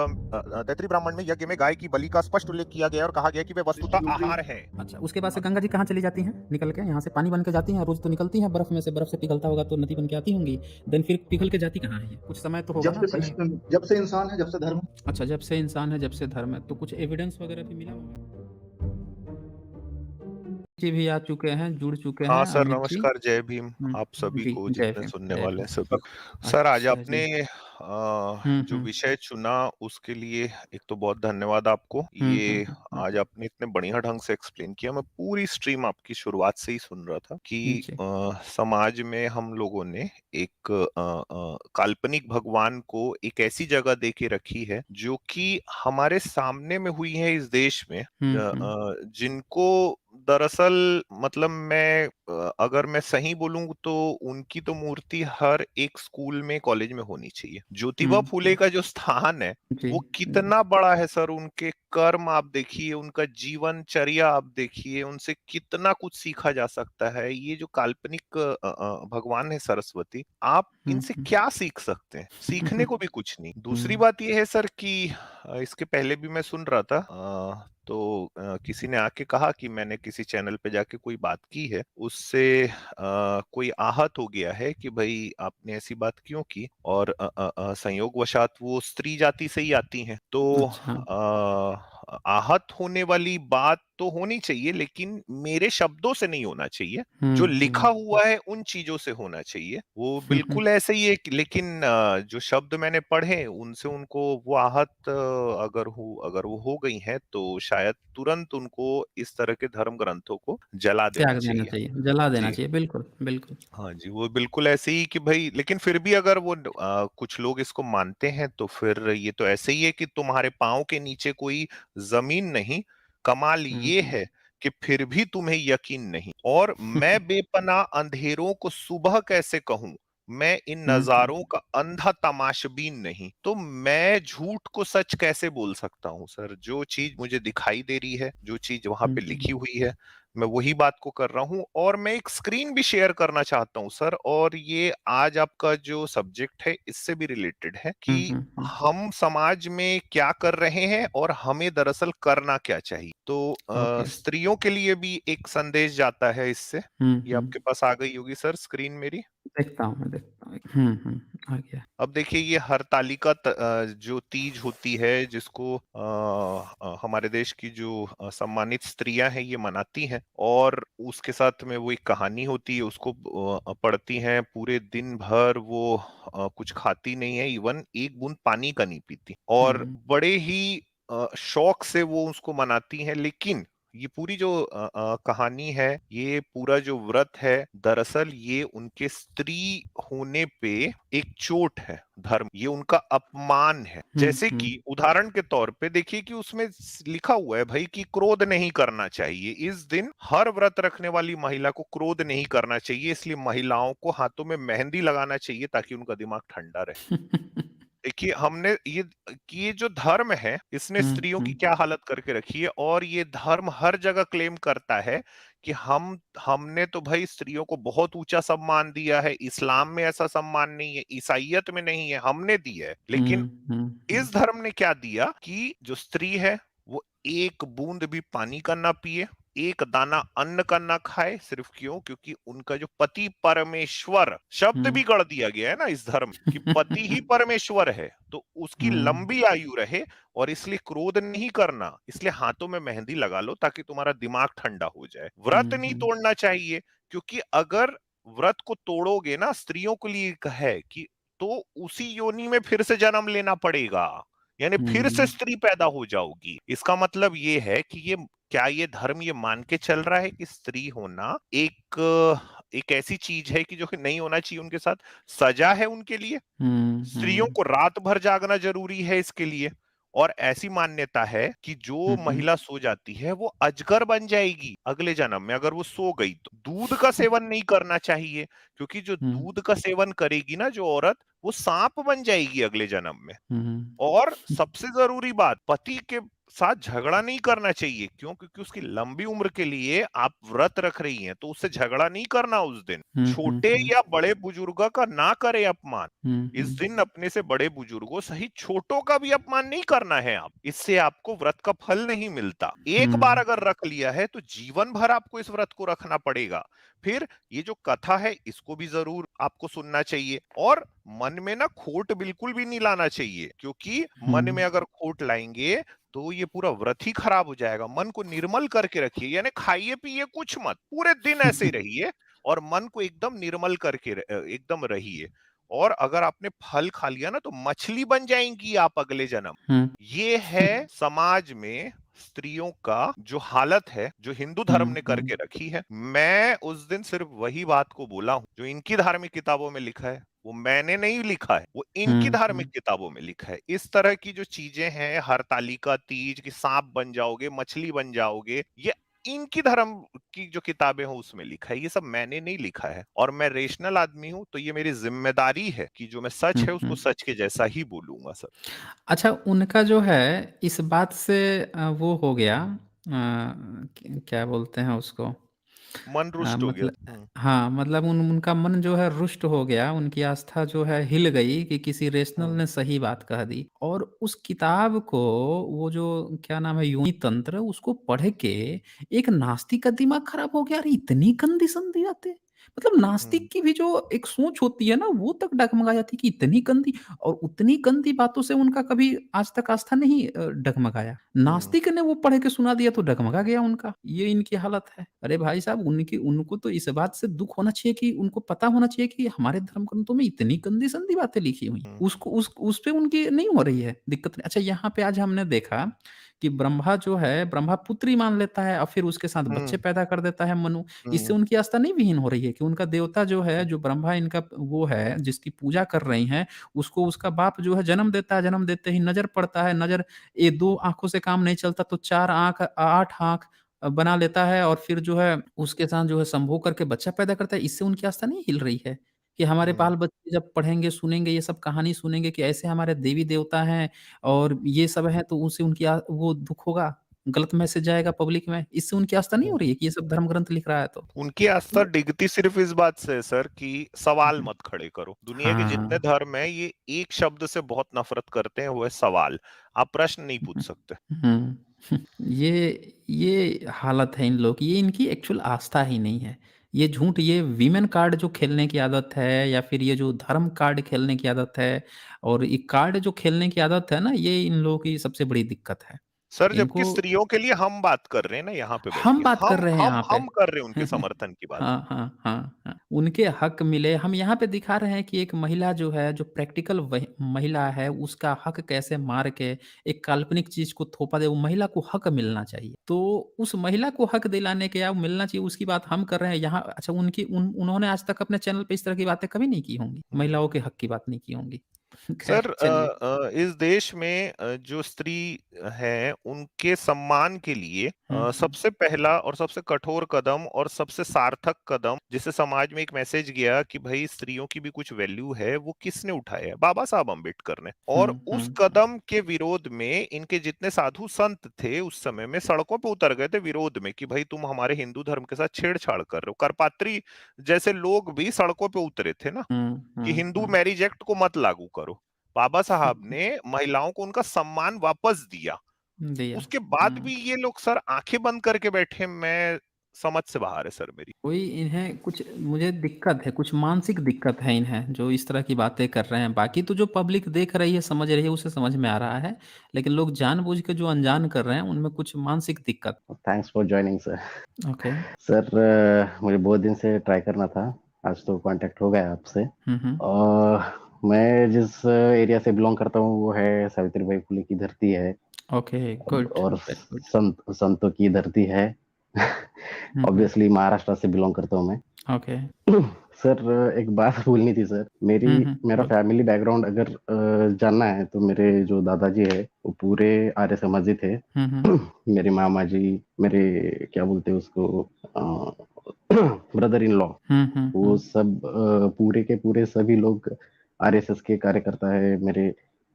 तैतृय ब्राह्मण में यज्ञ में गाय की बलि का स्पष्ट उल्लेख किया गया और कहा गया कि वे वस्तुतः आहार है। अच्छा, उसके बाद से गंगा जी कहाँ चली जाती हैं निकल के? यहाँ से पानी बन के जाती हैं, रोज़ तो निकलती हैं बर्फ़ में से, बर्फ़ से पिघलता होगा तो नदी बन के आती होंगी। देन फिर पिघल के जाती कहाँ है ये? कुछ समय तो होगा ना पहले? जब से इंसान है, जब से धर्म है। अच्छा, जब से इंसान है, जब से धर्म है, तो कुछ एविडेंस वगैरह भी मिला होगा? जी भी आ चुके हैं, जुड़ चुके हाँ हैं सर, अमित जी। नमस्कार, जय भीम हुँ, आप सभी जी, को, जय जितने भीम, सुनने जय वाले हैं भीम। सभी को। सर, आज अच्छा आपने जी। हुँ, जो हुँ। विषय चुना उसके लिए एक तो बहुत धन्यवाद आपको। हुँ, हुँ, ये हुँ, हुँ। आज आपने इतने बढ़िया ढंग से एक्सप्लेन किया। मैं पूरी स्ट्रीम आपकी शुरुआत से ही सुन रहा था कि जी। समाज में हम लोगों ने एक काल्पनिक भगवान को एक ऐसी जगह दे के रखी है जो कि हमारे सामने में हुई है इस देश में, हुँ, हुँ। जिनको दरअसल मतलब अगर मैं सही बोलूँ तो उनकी तो मूर्ति हर एक स्कूल में, कॉलेज में होनी चाहिए। ज्योतिबा हुँ, फुले हुँ। का जो स्थान है, जी, वो जी। कितना बड़ा है सर। उनके कर्म आप देखिए, उनका जीवनचर्या आप देखिए, उनसे कितना कुछ सीखा जा सकता है। ये जो काल्पनिक भगवान है सरस्वती, आप हुँ, इनसे हुँ। क्या सीख सकते हैं? सीखने को भी कुछ नहीं। दूसरी हुँ, बात ये है सर कि इसके पहले भी मैं सुन रहा था, तो किसी ने आके कहा कि मैंने किसी चैनल पे जाके कोई बात की है, उससे कोई आहत हो गया है कि भाई आपने ऐसी बात क्यों की, और संयोगवशात वो स्त्री जाति से ही आती हैं, तो अच्छा। आहत होने वाली बात तो होनी चाहिए, लेकिन मेरे शब्दों से नहीं होना चाहिए। जो हुँ, लिखा हुँ। हुआ है उन चीजों से होना चाहिए। वो हुँ, हुँ। बिल्कुल ऐसे ही है लेकिन जो शब्द मैंने पढ़े उनसे उनको वो आहत अगर वो हो गई हैं, तो शायद तुरंत उनको इस तरह के धर्म ग्रंथों को जला देना त्याग देना चाहिए। चाहिए, जला देना जी। चाहिए, बिल्कुल, बिल्कुल। हाँ जी, वो बिल्कुल ऐसे ही कि भई, लेकिन फिर भी अगर वो कुछ लोग इसको मानते हैं तो फिर ये तो ऐसे ही है कि तुम्हारे पाँव के नीचे कोई ज़मीन नहीं। कमाल हुँ, ये हुँ। है कि फिर भी तुम्हें यकीन नहीं, और मैं बेपनाह अंधेरों को सुबह कैसे कहूँ? मैं इन हुँ, हुँ। नज़ारों का अंधा तमाशबीन नहीं। तो मैं झूठ को सच कैसे बोल सकता हूँ सर? जो चीज़ मुझे दिखाई दे रही है, जो चीज़ वहाँ हुँ, पे हुँ। लिखी हुई है, मैं वही बात को कर रहा हूँ, और मैं एक स्क्रीन भी शेयर करना चाहता हूँ सर। और ये आज आपका जो सब्जेक्ट है इससे भी रिलेटेड है हुँ, कि हुँ, हुँ। हम समाज में क्या कर रहे हैं और हमें दरअसल करना क्या चाहिए। तो ओके। स्त्रियों के लिए भी एक संदेश जाता है इससे। हुँ, ये हुँ। आपके पास आ गई होगी सर स्क्रीन मेरी। देखता हूँ मैं, देखता हूँ। हुँ, हुँ। आ गया। अब देखिए, ये हरतालिका जो तीज होती है, जिसको हमारे देश की जो सम्मानित स्त्रियां हैं ये मनाती हैं, और उसके साथ में वो एक कहानी होती है, उसको पढ़ती हैं। पूरे दिन भर वो कुछ खाती नहीं है, इवन एक बूंद पानी का नहीं पीती, और हुँ, बड़े ही शौक से वो उसको मनाती हैं। लेकिन ये पूरी जो कहानी है, ये पूरा जो व्रत है, दरअसल ये उनके स्त्री होने पे एक चोट है। धर्म, ये उनका अपमान है। हुँ, जैसे हुँ। कि उदाहरण के तौर पे देखिए कि उसमें लिखा हुआ है भाई कि क्रोध नहीं करना चाहिए इस दिन। हर व्रत रखने वाली महिला को क्रोध नहीं करना चाहिए, इसलिए महिलाओं को हाथों में मेहंदी लगाना चाहिए ताकि उनका दिमाग ठंडा रहे। देखिए, हमने ये जो धर्म है, इसने हुँ, स्त्रियों की हुँ। क्या हालत करके रखी है। और ये धर्म हर जगह क्लेम करता है कि हमने तो भाई स्त्रियों को बहुत ऊंचा सम्मान दिया है। इस्लाम में ऐसा सम्मान नहीं है, ईसाइयत में नहीं है, हमने दिया है। लेकिन हुँ, हुँ, हुँ। इस धर्म ने क्या दिया कि जो स्त्री है वो एक बूंद भी पानी का ना पिए, एक दाना अन्न का ना खाए। सिर्फ क्यों? क्योंकि उनका जो पति परमेश्वर, शब्द हुँ। भी गढ़ दिया गया है ना इस धर्म में कि पति ही परमेश्वर है, तो उसकी हुँ, लंबी आयु रहे। और इसलिए क्रोध नहीं करना, इसलिए हाथों में मेहंदी लगा लो ताकि तुम्हारा दिमाग ठंडा हो जाए। व्रत हुँ, नहीं हुँ। तोड़ना चाहिए, क्योंकि अगर व्रत को तोड़ोगे ना, स्त्रियों के लिए है कि तो उसी योनि में फिर से जन्म लेना पड़ेगा, यानी फिर से हुँ, स्त्री पैदा हो जाओगी। इसका मतलब ये है कि ये क्या ये धर्म ये मान के चल रहा है कि स्त्री होना एक ऐसी चीज है कि जो कि नहीं होना चाहिए उनके साथ, सजा है उनके लिए। हुँ, स्त्रियों हुँ। को रात भर जागना जरूरी है इसके लिए। और ऐसी मान्यता है कि जो हुँ, हुँ। महिला सो जाती है वो अजगर बन जाएगी अगले जन्म में, अगर वो सो गई तो। दूध का सेवन नहीं करना चाहिए, क्योंकि जो हुँ, दूध का सेवन करेगी ना जो औरत, वो सांप बन जाएगी अगले जन्म में। हुँ। और सबसे जरूरी बात, पति के साथ झगड़ा नहीं करना चाहिए। क्यों? क्योंकि उसकी लंबी उम्र के लिए आप व्रत रख रही हैं, तो उससे झगड़ा नहीं करना उस दिन। छोटे या बड़े बुजुर्गों का ना करे अपमान। इस दिन अपने से बड़े बुजुर्गों सहित छोटों का भी अपमान नहीं करना है आप। इससे आपको व्रत का फल नहीं मिलता। एक बार अगर रख लिया है तो जीवन भर आपको इस व्रत को रखना पड़ेगा। फिर ये जो कथा है इसको भी जरूर आपको सुनना चाहिए, और मन में ना खोट बिल्कुल भी नहीं लाना चाहिए, क्योंकि मन में अगर खोट लाएंगे तो ये पूरा व्रत ही खराब हो जाएगा। मन को निर्मल करके रखिए, यानी खाइए पिए कुछ मत, पूरे दिन ऐसे ही रहिए और मन को एकदम निर्मल करके एकदम रहिए। और अगर आपने फल खा लिया ना तो मछली बन जाएंगी आप अगले जन्म। ये है समाज में स्त्रियों का जो हालत है, जो हिंदू धर्म ने करके रखी है। मैं उस दिन सिर्फ वही बात को बोला हूं जो इनकी धार्मिक किताबों में लिखा है। वो मैंने नहीं लिखा है, वो इनकी धार्मिक किताबों में लिखा है। इस तरह की जो चीजें हैं, हरतालिका तीज की सांप बन जाओगे, मछली बन जाओगे, ये इनकी धर्म की जो किताबें हैं उसमें लिखा है। ये सब मैंने नहीं लिखा है, और मैं रेशनल आदमी हूं, तो ये मेरी जिम्मेदारी है कि जो मैं सच है उसको सच के जैसा ही बोलूंगा सर। अच्छा, उनका जो है इस बात से वो हो गया, क्या बोलते हैं उसको, मन रुष्ट हो गया। मतलब हाँ, मतलब उनका मन जो है रुष्ट हो गया, उनकी आस्था जो है हिल गई कि किसी रेशनल हम्म, ने सही बात कह दी। और उस किताब को, वो जो क्या नाम है, योनि तंत्र, उसको पढ़ के एक नास्तिक का दिमाग खराब हो गया। अरे इतनी गंदी संधी बातें, मतलब हम्म, नास्तिक की भी जो एक सोच होती है ना, वो तक डगमगा जाती है कि इतनी गंदी। और उतनी गंदी बातों से उनका कभी आज तक आस्था नहीं डगमगाया। हम्म, नास्तिक ने वो पढ़ के सुना दिया तो डगमगा गया उनका। ये इनकी हालत है। अरे भाई साहब, उनकी उनको तो इस बात से दुःख होना चाहिए कि उनको पता होना चाहिए कि हमारे धर्म ग्रंथों में इतनी गंदी-संदी बातें लिखी हुई हैं। हम्म, उसको उस पे उनकी नहीं हो रही है दिक्कत। अच्छा, यहाँ पे आज हमने देखा कि ब्रह्मा जो है, ब्रह्मा पुत्री मान लेता है और फिर उसके साथ बच्चे हम्म, पैदा कर देता है मनु। इससे हम्म, उनकी आस्था नहीं विहीन हो रही है कि उनका देवता जो है, जो ब्रह्मा इनका वो है, जिसकी पूजा कर रही हैं, उसको उसका बाप जो है जन्म देता है, जन्म देते ही नज़र पड़ता है, नज़र, ये 2 आँखों से काम नहीं चलता तो 4 आँख, 8 आँख बना लेता है और फिर जो है उसके साथ जो है संभोग करके बच्चा पैदा करता है। इससे उनकी आस्था नहीं हिल रही है कि हमारे हम्म। बाल-बच्चे जब पढ़ेंगे, सुनेंगे, ये सब कहानी सुनेंगे कि ऐसे हमारे देवी-देवता हैं और ये सब है, तो उससे उनकी वो दुःख होगा, गलत मैसेज जाएगा पब्लिक में। इससे उनकी आस्था नहीं हो रही है कि ये सब धर्म ग्रंथ लिख रहा है तो। उनकी आस्था तो डिगती सिर्फ इस बात से है सर कि सवाल मत खड़े करो। दुनिया के जितने हाँ। धर्म है ये एक शब्द से बहुत नफरत करते हैं, वो है सवाल। आप प्रश्न नहीं पूछ सकते। हुँ। ये हालत है इन लोगों की, ये इनकी एक्चुअल आस्था ही नहीं है। ये झूठ, ये वीमेन कार्ड जो खेलने की आदत है या फिर ये जो धर्म कार्ड खेलने की आदत है और ये कार्ड जो खेलने की आदत है ना, ये इन लोगों की सबसे बड़ी दिक्कत है। सर, जबकि इनको स्त्रियों के लिए हम बात कर रहे हैं ना यहाँ पे बैठ हम के, बात कर हम रहे हैं हम यहाँ पे। हम कर रहे हैं उनके समर्थन की बात। हाँ, हाँ, हाँ, हाँ। उनके हक मिले, हम यहाँ पे दिखा रहे हैं कि एक महिला जो है, जो प्रैक्टिकल वही महिला है, उसका हक कैसे मार के एक काल्पनिक चीज़ को थोपा दे, वो महिला को हक मिलना चाहिए। तो उस महिला को हक दिलाने के या मिलना चाहिए, उसकी बात हम कर रहे हैं यहाँ। अच्छा, उन्होंने आज तक अपने चैनल पे इस तरह की बातें कभी नहीं की होंगी, हम्म। महिलाओं के हक की बात नहीं की होंगी। सर, खैर चलिए। इस देश में जो स्त्री है उनके सम्मान के लिए हुँ, हुँ। सबसे पहला और सबसे कठोर कदम और सबसे सार्थक कदम, जिससे समाज में एक मैसेज गया कि भाई स्त्रियों की भी कुछ वैल्यू है, वो किसने उठाया है? बाबा साहब अम्बेडकर ने। हुँ, और उस हुँ, हुँ। कदम के विरोध में इनके जितने साधु संत थे उस समय में सड़कों पे उतर गए थे विरोध में कि भाई तुम हमारे हिंदू धर्म के साथ छेड़छाड़ कर रहे हो। करपात्री जैसे लोग भी सड़कों पे उतरे थे ना हुँ, कि हुँ, हिंदू हुँ। मैरिज एक्ट को मत लागू करो। बाबा साहब ने महिलाओं को उनका सम्मान वापस दिया। दिया। उसके बाद हुँ। भी ये लोग सर आंखें बंद करके बैठे, मैं समझ से बाहर है सर मेरी। कोई इन्हें कुछ, मुझे दिक्कत है, कुछ मानसिक दिक्कत है इन्हें, जो इस तरह की बातें कर रहे हैं। बाकी तो जो पब्लिक देख रही है, समझ रही है, उसे समझ में आ रहा है। लेकिन लोग जानबूझ के जो अनजान कर रहे हैं, उनमें कुछ मानसिक दिक्कत। Thanks for joining sir. Okay. Sir, मुझे बहुत दिन से ट्राई करना था, आज तो कांटेक्ट हो गया आपसे। हुँ, हुँ। मैं जिस एरिया से बिलोंग करता हूँ वो है सावित्रीबाई फुले की धरती है, ओके, गुड, और वेरी गुड। संतों की धरती है। हुँ, हुँ। ऑब्वियसली महाराष्ट्र से बिलोंग करता हूँ मैं। ओके। सर, एक बात बोलनी थी सर। हुँ, हुँ, मेरा बोल। फैमिली बैकग्राउंड अगर जानना है तो मेरे जो दादाजी है वो पूरे आर्य समाजी थे। हुँ, हुँ। मेरे मामा जी, मेरे क्या बोलते हैं उसको, ब्रदर इन लॉ, हुँ, हुँ, वो हुँ। सब पूरे के पूरे सभी लोग आरएसएस के कार्यकर्ता है। मेरे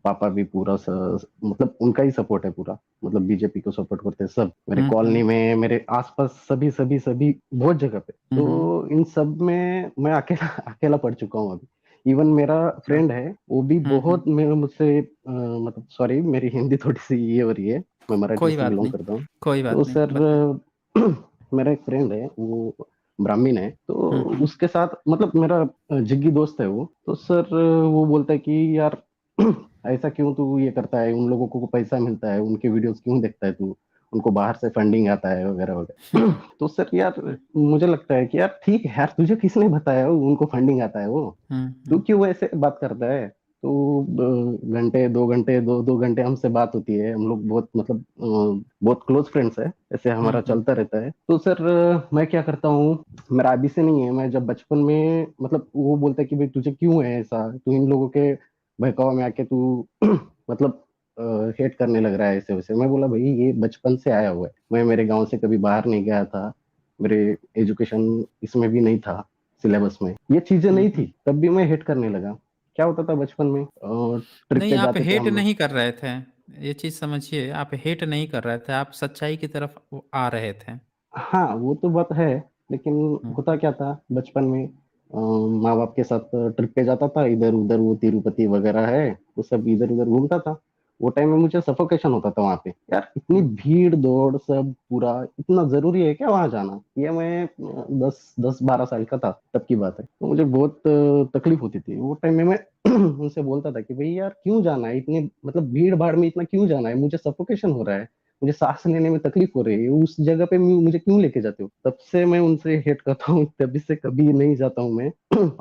पापा भी पूरा मतलब उनका ही सपोर्ट है पूरा, मतलब बीजेपी को सपोर्ट करते हैं सब। मेरे हुँ। कॉलोनी में, मेरे आसपास सभी सभी सभी बहुत जगह पे। हुँ, हुँ। तो इन सब में मैं अकेला अकेला पड़ चुका हूँ अभी। इवन मेरा अच्छा। फ्रेंड है, वो भी हुँ, हुँ। बहुत मुझसे मतलब सॉरी मेरी हिंदी थोड़ी सी ये हो रही है, मैं मराठी कोई से बात बिलोंग नहीं, करता हूँ। कोई तो बात नहीं, सर बताएँ। मेरा एक फ्रेंड है, वो ब्राह्मण है, तो हुँ, हुँ। उसके साथ मतलब मेरा जिग्गी दोस्त है वो। तो सर वो बोलता है कि यार ऐसा क्यों तू ये करता है, उन लोगों को पैसा मिलता है, उनके वीडियोस क्यों देखता है तू, उनको बाहर से फंडिंग आता है वगैरह हुँ, वगैरह। तो सर यार मुझे लगता है कि यार ठीक है यार, तुझे किसने बताया उनको फंडिंग आता है, वो हुँ, तू हुँ। क्यों ऐसे बात करता है। तो घंटे 2 घंटे, 2 2 घंटे हमसे बात होती है, हम लोग बहुत मतलब बहुत क्लोज फ्रेंड्स है, ऐसे हुँ, हमारा हुँ। चलता रहता है। तो सर मैं क्या करता हूँ, मेरा अभी से नहीं है, मैं जब बचपन में मतलब वो बोलता है कि भाई तुझे क्यों है ऐसा, तू इन लोगों के बहकावे में आके तू मतलब हेट करने लग रहा है ऐसे वैसे। मैं बोला भाई ये बचपन से आया हुआ है, मैं मेरे गांव से कभी बाहर नहीं गया था, मेरे एजुकेशन इसमें भी नहीं था, सिलेबस में ये चीजें हुँ, नहीं हुँ। थी, तब भी मैं हेट करने लगा। क्या होता था बचपन में, ट्रिप नहीं, पे आप जाते थे हेट हम लोग। नहीं कर रहे थे। ये चीज़ समझिए, आप हेट नहीं कर रहे थे, आप सच्चाई की तरफ आ रहे थे। हाँ वो तो बात है, लेकिन हुँ, होता क्या था बचपन में, माँ बाप के साथ ट्रिप पे जाता था इधर उधर, वो तिरुपति वगैरह है, वो सब इधर उधर घूमता था। वो टाइम में मुझे सफोकेशन होता था वहां पे, यार इतनी हुँ, भीड़ दौड़ सब पूरा, इतना जरूरी है क्या वहां जाना। ये मैं 10 10 12 साल का था तब की बात है। तो मुझे बहुत तकलीफ होती थी वो टाइम में। मैं उनसे बोलता था कि भाई यार क्यों जाना है इतने, मतलब भीड़ भाड़ में इतना क्यों जाना है, मुझे सफोकेशन हो रहा है, मुझे सांस लेने में तकलीफ हो रही है, उस जगह पे मुझे क्यों लेके जाते हो। तब से मैं उनसे हेट करता हूँ, तभी से कभी नहीं जाता हूँ मैं।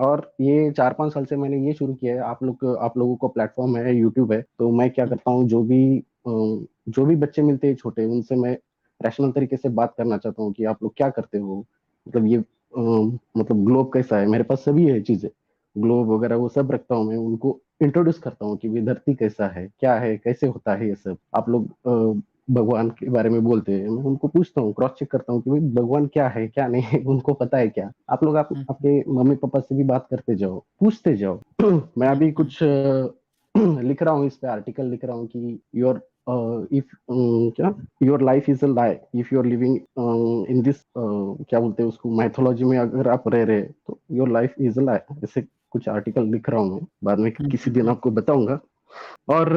और ये 4 5 साल से मैंने ये शुरू किया है, आप लोगों को प्लेटफॉर्म है, यूट्यूब है, तो मैं क्या हुँ, करता हूँ, जो भी बच्चे मिलते हैं छोटे, उनसे मैं रैशनल तरीके से बात करना चाहता हूँ कि आप लोग क्या करते हो, मतलब ये मतलब ग्लोब कैसा है, मेरे पास सभी है चीजें, ग्लोब वगैरह वो सब रखता हूँ मैं, उनको इंट्रोड्यूस करता हूँ कि ये धरती कैसा है, क्या है, कैसे होता है ये सब। आप लोग भगवान के बारे में बोलते हैं, मैं उनको पूछता हूँ, क्रॉस चेक करता हूँ कि भाई भगवान क्या है क्या नहीं है, उनको पता है क्या। आप लोग हुँ, आपके मम्मी पापा से भी बात करते जाओ, पूछते जाओ। मैं हुँ, अभी हुँ। कुछ लिख रहा हूँ, इस पे आर्टिकल लिख रहा हूँ कि योर इफ क्या, your life is a lie if you are living in this, क्या बोलते हैं उसको, माइथोलॉजी में अगर आप रह रहे हैं तो योर लाइफ इज अ लाई। ऐसे कुछ आर्टिकल लिख रहा हूँ मैं, बाद में हुँ, किसी हुँ, दिन हुँ। आपको बताऊंगा। और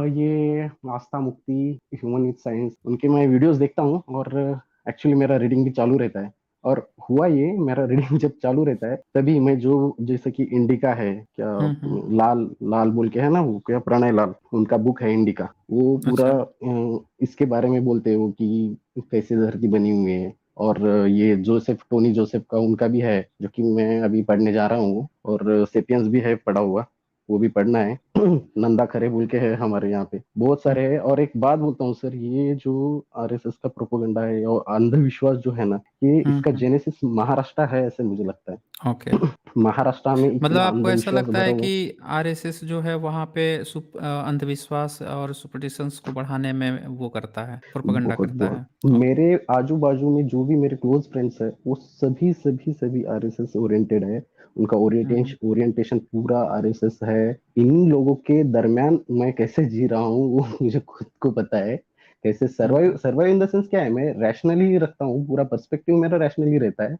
ये आस्था मुक्ति, ह्यूमन विद साइंस, उनके मैं वीडियोस देखता हूँ, और एक्चुअली मेरा रीडिंग भी चालू रहता है। और हुआ ये, मेरा रीडिंग जब चालू रहता है तभी मैं जो, जैसे कि इंडिका है क्या, हुँ, हुँ। लाल लाल बोल के है ना, वो क्या प्रणय लाल, उनका बुक है इंडिका, वो पूरा अच्छा। इसके बारे में बोलते हो कि कैसे धरती बनी हुई है। और ये जोसेफ, टोनी जोसेफ का उनका भी है, जो कि मैं अभी पढ़ने जा रहा हूँ, और सेपियंस भी है पढ़ा हुआ, वो भी पढ़ना है। नंदा खरे बोल के है हमारे यहाँ पे, बहुत हुँ, सारे है। और एक बात बोलता हूँ सर, ये जो आरएसएस का प्रोपोगंडा है और अंधविश्वास जो है ना, ये हुँ, इसका हुँ। जेनेसिस महाराष्ट्र है, ऐसे मुझे लगता है। ओके। महाराष्ट्र में मतलब इतना आपको ऐसा अंधविश्वास लगता भरा है हुआ कि है। आरएसएस जो है वहाँ पे अंधविश्वास और सुपरस्टिशंस को बढ़ाने में वो करता है, प्रोपेगेंडा बहुत करता बहुत है? ओके। मेरे आजू बाजू में जो भी मेरे क्लोज फ्रेंड्स है, वो सभी सभी सभी आरएसएस ओरिएंटेड है। उनका हुँ, हुँ। ओरिएंटेशन ओरिएंटेशन पूरा आरएसएस है। इन लोगों के दरमियान मैं कैसे जी रहा हूँ वो मुझे खुद को पता है। कैसे हुँ, सर्वाइव हुँ। सर्वाइव इन द सेंस क्या है, मैं रैशनली रखता हूँ, पूरा पर्सपेक्टिव मेरा रैशनली रहता है।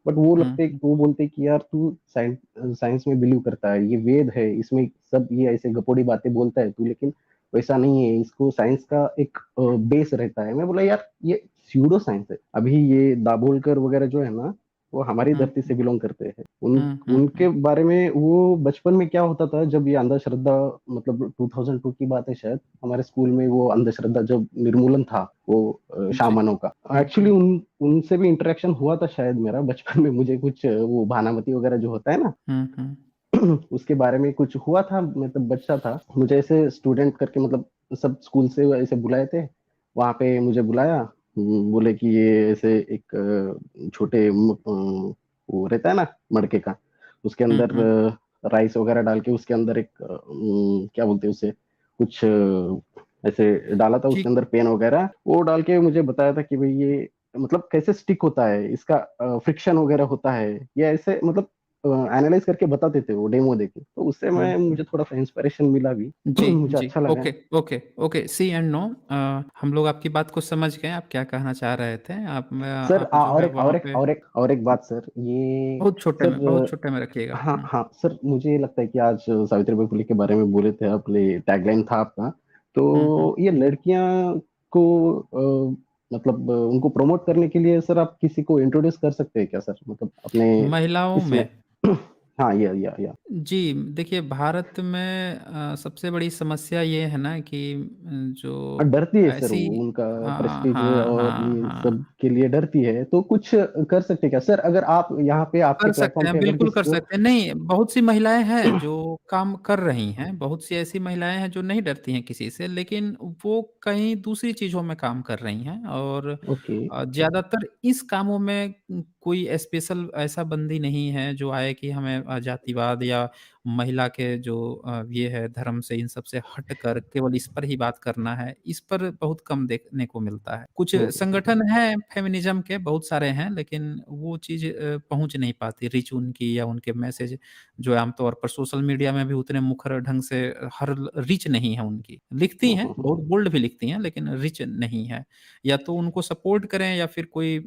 बट वो हुँ, लगते, हुँ। वो बोलते कि यार तू साइंस में बिलीव करता है, ये वेद है, इसमें सब ये ऐसे गपोड़ी बातें बोलता है तू, लेकिन वैसा नहीं है, इसको साइंस का एक बेस रहता है। मैं बोला यार ये स्यूडो साइंस है। अभी ये दाभोलकर वगैरह जो है ना, वो हमारी हुँ, धरती से हुँ। बिलोंग करते हैं। उन हुँ, हुँ, उनके हुँ। बारे में वो बचपन में क्या होता था, जब ये अंधश्रद्धा, मतलब 2002 की बात है शायद, हमारे स्कूल में वो अंधश्रद्धा जब निर्मूलन था, वो जी। शामनों का, हुँ, एक्चुअली हुँ। उनसे भी इंटरेक्शन हुआ था शायद मेरा बचपन में। मुझे कुछ वो भानामती वगैरह जो होता है ना, हुँ, हुँ। उसके बारे में कुछ हुआ था, मैं तब बच्चा था। मुझे ऐसे स्टूडेंट करके मतलब सब स्कूल से ऐसे बुलाए थे, वहां पे मुझे बुलाया। बोले कि ये ऐसे एक छोटे वो रहता है ना मड़के का, उसके हुँ, अंदर हुँ। राइस वगैरह डाल के, उसके अंदर एक क्या बोलते हैं उसे, कुछ ऐसे डाला था जी। उसके अंदर, पेन वगैरह वो डाल के मुझे बताया था कि भाई ये मतलब कैसे स्टिक होता है, इसका फ्रिक्शन वगैरह होता है, ये ऐसे मतलब एनालाइज़ करके बताते थे वो डेमो देके, तो उससे हुँ, हुँ। मुझे थोड़ा-सा इंस्पिरेशन मिला भी। जी, मुझे जी। अच्छा लगा। Okay, okay, okay. See and know हम लोग आपकी बात को समझ गए, आप क्या कहना चाह रहे थे। सर आप जो है वहाँ पे और एक बात सर, ये बहुत सर छोटे में रखिएगा। हाँ, हुँ, हाँ, सर मुझे लगता है कि आज सावित्रीबाई फुले के बारे में बोले थे आप, ये टैगलाइन था आपका, हुँ, हुँ। तो ये लड़कियाँ को मतलब उनको प्रमोट करने के लिए सर आप किसी को इंट्रोड्यूस कर सकते हैं क्या सर? मतलब अपने महिलाओं इसमें में हाँ, या जी, देखिए भारत में सबसे बड़ी समस्या ये है ना कि जो डरती है सर ऐसी वो, उनका हाँ, प्रेस्टीज हाँ, और हाँ, ये सब हाँ। के लिए डरती है, तो कुछ कर सकते हैं क्या? सर अगर आप यहाँ पे आपके कर सकते प्लेटफ़ॉर्म हैं, पे अगर बिल्कुल किसी कर को सकते हैं। नहीं, बहुत सी महिलाएँ हैं जो काम कर रही हैं, बहुत सी ऐसी महिलाएँ हैं जो नहीं डरती हैं किसी से, लेकिन वो कहीं दूसरी चीज़ों में काम कर रही हैं और ओके, ज़्यादातर इस कामों में कोई स्पेशल ऐसा बंदी नहीं है जो आए कि हमें जातिवाद या महिला के जो ये है धर्म से इन सब से हटकर केवल इस पर ही बात करना है, इस पर बहुत कम देखने को मिलता है। कुछ ओके सर, संगठन हैं फेमिनिज़्म के बहुत सारे हैं, लेकिन वो चीज़ पहुँच नहीं पाती रीच उनकी या उनके मैसेज जो है आमतौर पर सोशल मीडिया में भी उतने मुखर ढंग से हर रीच नहीं है उनकी। लिखती हुँ, हैं, हुँ, हुँ। बहुत बोल्ड भी लिखती हैं, लेकिन रीच नहीं है। या तो उनको सपोर्ट करें या फिर कोई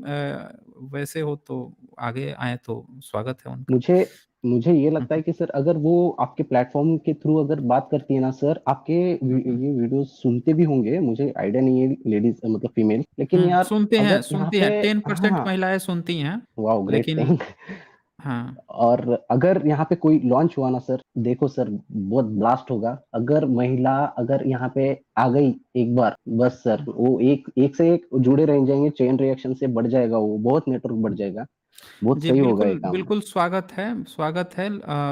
वैसे हो तो आगे आएँ तो स्वागत है उनका। मुझे मुझे ये हुँ, लगता है हुँ। कि सर अगर वो आपके प्लेटफ़ॉर्म के थ्रू अगर बात करती है ना सर, आपके हुँ, हुँ। ये वीडियोज़ सुनते भी होंगे, मुझे आइडिया नहीं है लेडीज़ मतलब फीमेल, लेकिन यार अगर यहाँ सुनती पे हैं 10% हाँ, महिलाएँ सुनती हैं, वॉव ग्रेट लेकिन थिंग हाँ। और अगर यहाँ पे कोई लॉन्च हुआ ना सर, देखो सर बहुत ब्लास्ट होगा। अगर महिला अगर यहाँ पे आ गई एक बार, बस सर हुँ। वो एक एक से एक जुड़े रह जाएँगे, चेन रिएक्शन से बढ़ जाएगा वो, बहुत नेटवर्क बढ़ जाएगा। बहुत जी, सही होगा ये बिल्कुल, काम। बिल्कुल स्वागत है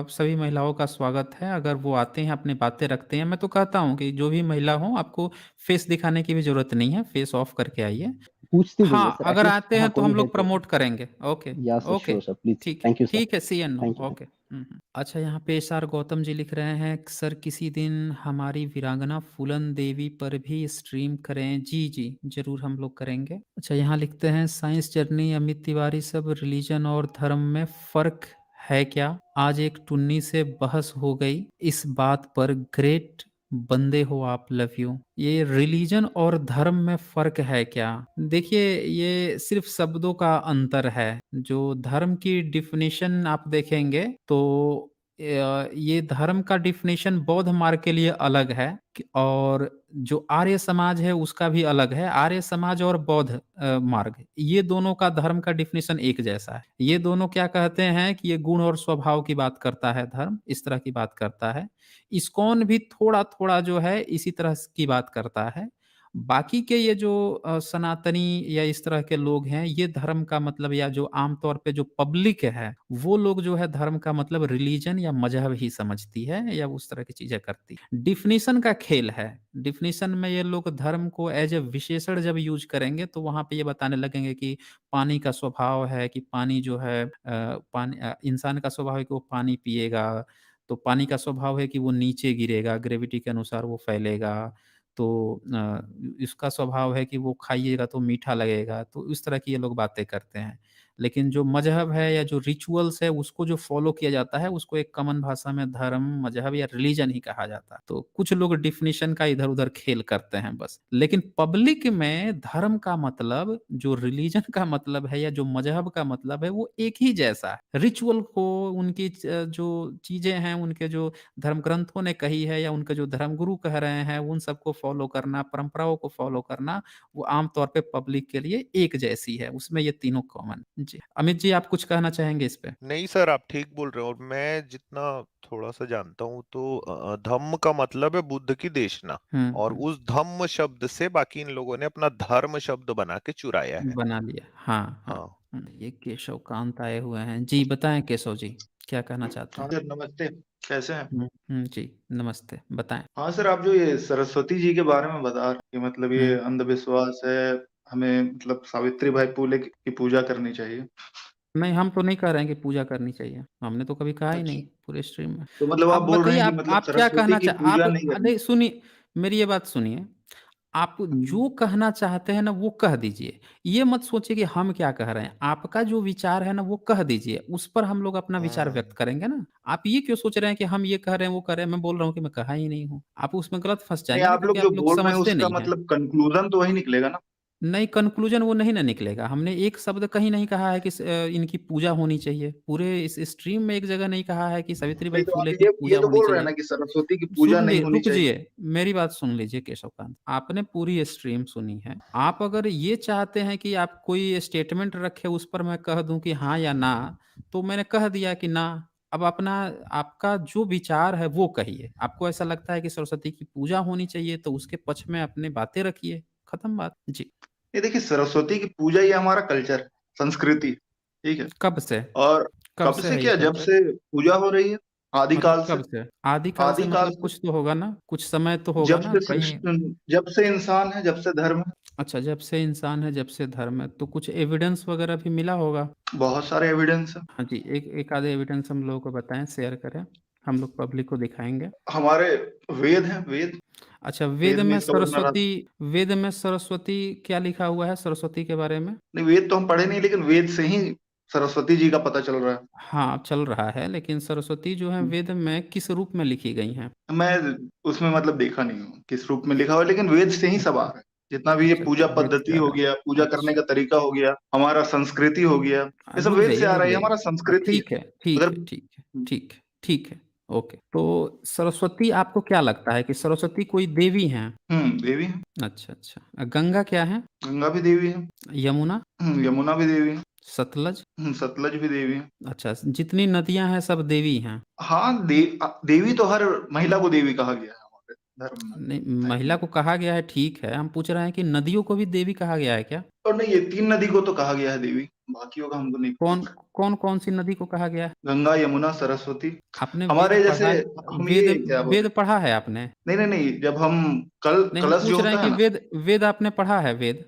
सभी महिलाओं का स्वागत है अगर वो आते हैं, अपनी बातें रखते हैं। मैं तो कहता हूँ कि जो भी महिला हो, आपको फेस दिखाने की भी ज़रूरत नहीं है, फेस ऑफ करके आइए। पूछती भी है हाँ, सर अगर एटलीस्ट आते हाँ, हैं तो कोई हम है लोग तो प्रमोट करेंगे। Okay, yeah sir okay, sure sir please. ठीक है, थैंक यू सर। ठीक है, see and no, thank you. Okay. Hmm, hmm. अच्छा यहाँ पे एसआर गौतम जी लिख रहे हैं, सर किसी दिन हमारी वीरांगना फूलन देवी पर भी स्ट्रीम करें। जी, जी, ज़रूर हम लोग करेंगे। अच्छा यहाँ लिखते हैं साइंस जर्नी अमित तिवारी सब रिलीजन और धर्म में फ़र्क है क्या? आज एक टुन्नी से बहस हो गई इस बात पर ग्रेट बंदे हो आप लव यू। ये रिलीजन और धर्म में फ़र्क है क्या? देखिए ये सिर्फ़ शब्दों का अंतर है। जो धर्म की डेफ़िनेशन आप देखेंगे तो ये धर्म का डेफ़िनेशन बौद्ध मार्ग के लिए अलग है और जो आर्य समाज है उसका भी अलग है। आर्य समाज और बौद्ध मार्ग ये दोनों का धर्म का डेफ़िनेशन एक जैसा है। ये दोनों क्या कहते हैं कि ये गुण और स्वभाव की बात करता है धर्म, इस तरह की बात करता है। इस्कॉन भी थोड़ा-थोड़ा जो है इसी तरह स की बात करता है। बाकी के ये जो सनातनी या इस तरह के लोग हैं, ये धर्म का मतलब या जो आम तौर पे जो पब्लिक है, वो लोग जो है धर्म का मतलब रिलीजन या मज़हब ही समझती है या उस तरह की चीज़ें करती है। डेफ़िनिशन का खेल है। डेफ़िनिशन में ये लोग धर्म को एज़ अ विशेषण जब यूज़ करेंगे, तो वहाँ पे ये बताने लगेंगे कि पानी का स्वभाव है कि पानी जो है इंसान का स्वभाव है कि वो पानी पिएगा, तो पानी का स्वभाव है कि वो नीचे गिरेगा, ग्रेविटी के अनुसार वो फैलेगा। तो इसका स्वभाव है कि वो खाइएगा तो मीठा लगेगा, तो इस तरह की ये लोग बातें करते हैं। लेकिन जो मज़हब है या जो रिचुअल्स है, उसको जो फ़ॉलो किया जाता है, उसको एक कॉमन भाषा में धर्म, मज़हब या रिलीजन ही कहा जाता है। तो कुछ लोग डेफ़िनिशन का इधर-उधर खेल करते हैं बस। लेकिन पब्लिक में धर्म का मतलब, जो रिलीजन का मतलब है या जो मज़हब का मतलब है, वो एक ही जैसा है। रिचुअल को उनकी जो चीज़ें हैं, उनके जो धर्म ग्रंथों ने कही है या उनके जो धर्मगुरु कह रहे हैं, उन सबको फ़ॉलो करना, परंपराओं को फ़ॉलो करना, वो आम तौर पे पब्लिक के लिए एक जैसी है। उसमें ये तीनों कॉमन जी। अमित जी आप कुछ कहना चाहेंगे इस पे? नहीं सर, आप ठीक बोल रहे हो और मैं जितना थोड़ा-सा जानता हूँ तो धम्म का मतलब है बुद्ध की देशना हुँ, और हुँ। उस धम्म शब्द से बाकी इन लोगों ने अपना धर्म शब्द बना के चुराया है। बना लिया। हाँ, हाँ। हाँ। ये केशव कांत आए हुए हैं। जी, बताएँ केशव जी, क्या कहना चाहते हाँ हैं? सर, नमस्ते। कैसे हैं? जी, नमस्ते, बताएँ। हाँ सर, आप जो ये सरस्वती जी के बारे में बता रहे हैं कि मतलब ये हुँ। अंधविश्वास है, हमें मतलब सावित्री बाई फुले की पूजा करनी चाहिए। नहीं, हम तो नहीं कह रहे हैं कि पूजा करनी चाहिए। हमने तो कभी कहा ही नहीं अच्छा, पूरे स्ट्रीम में। तो मतलब आप आप बोल रहे बताइए हैं कि मतलब आप क्या सरस्वती कहना की चाह पूजा आप नहीं करनी नहीं सुनिए, मेरी ये बात सुनिए। आप जो कहना चाहते हैं ना वो कह दीजिए। ये मत सोचिए कि हम क्या कह रहे हैं। आपका जो विचार है ना वो कह दीजिए, उस पर हम लोग अपना विचार व्यक्त करेंगे ना। आप ये क्यों सोच रहे हैं कि हम ये कह रहे हैं, वो कह रहे हैं? मैं बोल रहा हूँ कि मैं कहा ही नहीं हूँ। आप उसमें गलत फँस नहीं, जाएँगे ना आप क्योंकि लोग जो आप लोग बोल रहे हैं समझते उसका नहीं हैं। मतलब कंक्लूजन तो वही निकलेगा ना। नहीं, कन्क्लूज़न वो नहीं ना निकलेगा। हमने एक शब्द कहीं नहीं कहा है कि इनकी पूजा होनी चाहिए। पूरे इस स्ट्रीम में एक जगह नहीं कहा है कि नहीं सावित्रीबाई तो फुले आप की ये पूजा तो होनी बोल रहे हैं चाहिए। ना कि सरस्वती की पूजा नहीं होनी रुक चाहिए। जाइए, मेरी बात सुन लीजिए केशवकांत। आपने पूरी स्ट्रीम सुनी है। आप अगर ये चाहते हैं कि आप कोई स्टेटमेंट रखें, उस पर मैं कह दूँ कि हाँ या ना, तो मैंने कह दिया कि ना। अब अपना आपका जो विचार है वो कहिए। आपको ऐसा लगता है कि सरस्वती की पूजा होनी चाहिए, तो उसके पक्ष में अपनी बातें रखिए। खत्म बात। जी। ये देखिए, सरस्वती की पूजा ये हमारा कल्चर, संस्कृति, ठीक है। कब से? और कब कब से से है ये क्या, जब कल्चर? से पूजा हो रही है, मतलब आदिकाल से। कब से? आदिकाल से आदिकाल मतलब से, कुछ तो होगा ना? कुछ समय तो होगा जब ना से कहीं? जब से इंसान है, जब से धर्म है। अच्छा, जब से इंसान है, जब से धर्म है, तो कुछ एविडेंस वगैरह भी मिला होगा? बहुत सारे एविडेंस है। हाँ जी, एक आधे एविडेंस हम लोगों को बताएँ, शेयर करें। हम लोग पब्लिक को दिखाएँगे। हमारे वेद हैं, वेद। अच्छा, वेद में इसका वर्णन आता है। वेद में सरस्वती क्या लिखा हुआ है सरस्वती के बारे में? नहीं, वेद तो हम पढ़े नहीं, लेकिन वेद से ही सरस्वती जी का पता चल रहा हाँ, चल रहा है, लेकिन सरस्वती जो है है। वेद में किस रूप में लिखी गई हैं? मैं उसमें मतलब देखा नहीं हूँ किस रूप में लिखा हुआ है, लेकिन वेद से ही सब आ रहा है। जितना भी ये अच्छा, पूजा अच्छा, वेद से पद्धति आ हो रहा गया, पूजा है। करने का अच्छा। तरीका हो गया, हमारा संस्कृति हो गया, ये सब वेद से आ रुक रहा है, ये जाइए। हमारा संस्कृति है। ठीक है, ठीक अगर है, ठीक है, ठीक है, ठीक है, ओके। तो सरस्वती आपको क्या लगता है कि सरस्वती कोई देवी हैं? देवी है। अच्छा, अच्छा। गंगा क्या है? गंगा भी देवी है। यमुना? यमुना भी देवी है। सतलज? सतलज भी देवी है। अच्छा, जितनी नदियाँ हैं सब देवी हैं। हाँ, देवी तो हर महिला को देवी कहा गया है हमारे धर्म में, नहीं, आई महिला थिंक। को कहा गया है ठीक है, हम पूछ रहे हैं कि नदियों को भी देवी कहा गया है क्या? और नहीं, ये 3 नदी को तो कहा गया है देवी, बाकियों का हमको नहीं कौन पता। कौन सी नदी को कहा गया है? गंगा, यमुना, सरस्वती। आपने वेद हमारे जैसे, पढ़ा है? हम वेद ये क्या बोले, वेद पढ़ा है आपने? नहीं नहीं नहीं, जब हम नहीं, हम कलश जो पूछ रहे हैं होता है कि ना, वेद आपने पढ़ा है वेद?